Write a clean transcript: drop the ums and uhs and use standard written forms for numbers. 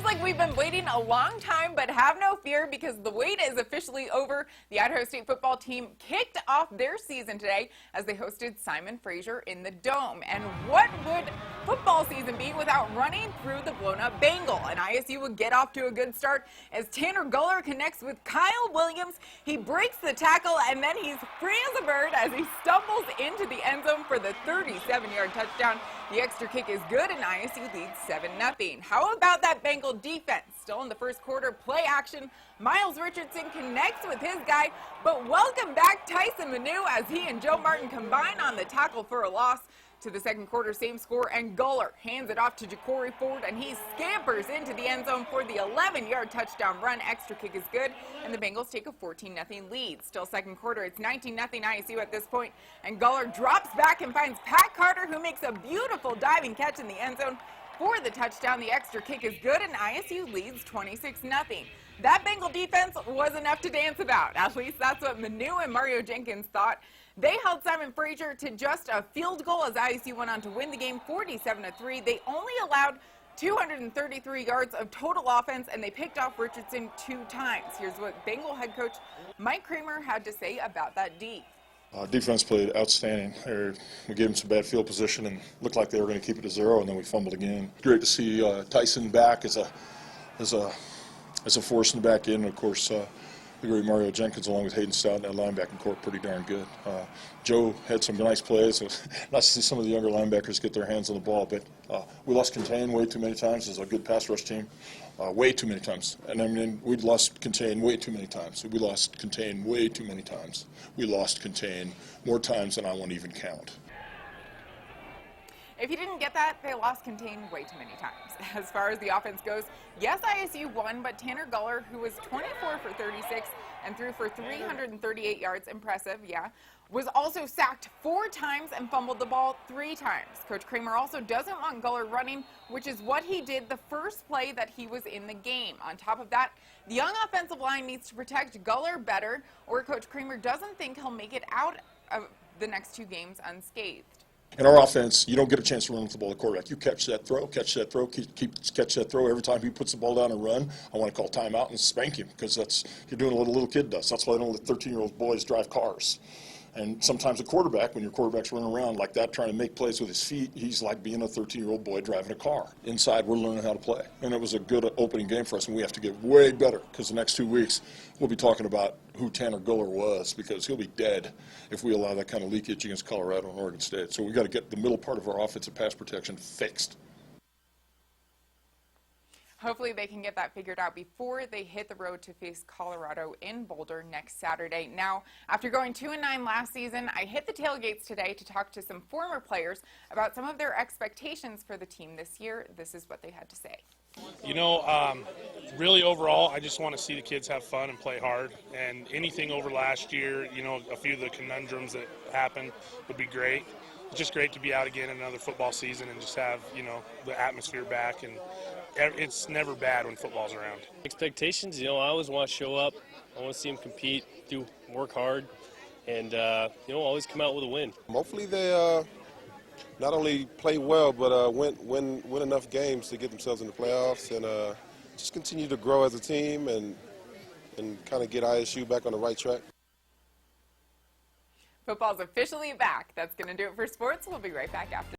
like we've been waiting a long time, but have no fear because the wait is officially over. The Idaho State football team kicked off their season today as they hosted Simon Fraser in the Dome. And what would football season be without running through the blown-up Bengal? And ISU would get off to a good start as Tanner Guller connects with Kyle Williams. He breaks the tackle, and then he's free as a bird as he stumbles into the end zone for the 37-yard touchdown. The extra kick is good, and ISU leads 7-0. How about that Bengal defense? Still in the first quarter, play action. Miles Richardson connects with his guy, but welcome back Tyson Manu as he and Joe Martin combine on the tackle for a loss. To the second quarter, same score, and Guller hands it off to Ja'Cory Ford, and he scampers into the end zone for the 11-yard touchdown run. Extra kick is good, and the Bengals take a 14-0 lead. Still second quarter, it's 19-0 ISU at this point, and Guller drops back and finds Pat Carter, who makes a beautiful diving catch in the end zone for the touchdown. The extra kick is good, and ISU leads 26-0. That Bengal defense was enough to dance about. At least that's what Manu and Mario Jenkins thought. They held Simon Fraser to just a field goal as ISU went on to win the game 47-3. They only allowed 233 yards of total offense, and they picked off Richardson 2 times. Here's what Bengal head coach Mike Kramer had to say about that D. Defense played outstanding. We gave them some bad field position and looked like they were going to keep it to 0, and then we fumbled again. Great to see Tyson back as a force in the back end. Of course, the great Mario Jenkins along with Hayden Stout in that linebacking corps pretty darn good. Joe had some nice plays. Nice to see some of the younger linebackers get their hands on the ball, but we lost contain way too many times as a good pass rush team. Way too many times. And I mean, we lost contain way too many times. We lost contain way too many times. We lost contain more times than I want to even count. If you didn't get that, they lost contain way too many times. As far as the offense goes, yes, ISU won, but Tanner Guller, who was 24 for 36 and threw for 338 yards, impressive, yeah, was also sacked 4 times and fumbled the ball 3 times. Coach Kramer also doesn't want Guller running, which is what he did the first play that he was in the game. On top of that, the young offensive line needs to protect Guller better, or Coach Kramer doesn't think he'll make it out of the next 2 games unscathed. In our offense, you don't get a chance to run with the ball to the quarterback. You catch that throw, catch that throw, catch that throw. Every time he puts the ball down and run, I want to call timeout and spank him because you're doing what a little kid does. That's why I don't let 13-year-old boys drive cars. And sometimes a quarterback, when your quarterback's running around like that trying to make plays with his feet, he's like being a 13-year-old boy driving a car. Inside, we're learning how to play. And it was a good opening game for us, and we have to get way better because the next 2 weeks we'll be talking about who Tanner Guller was because he'll be dead if we allow that kind of leakage against Colorado and Oregon State. So we've got to get the middle part of our offensive pass protection fixed. Hopefully they can get that figured out before they hit the road to face Colorado in Boulder next Saturday. Now, after going 2-9 last season, I hit the tailgates today to talk to some former players about some of their expectations for the team this year. This is what they had to say. You know, really overall, I just want to see the kids have fun and play hard. And anything over last year, you know, a few of the conundrums that happened would be great. It's just great to be out again in another football season and just have, you know, the atmosphere back. And it's never bad when football's around. Expectations, you know, I always want to show up. I want to see them compete, work hard, and, you know, always come out with a win. Hopefully they not only play well, but win enough games to get themselves in the playoffs and just continue to grow as a team and kind of get ISU back on the right track. Football's officially back. That's going to do it for sports. We'll be right back after.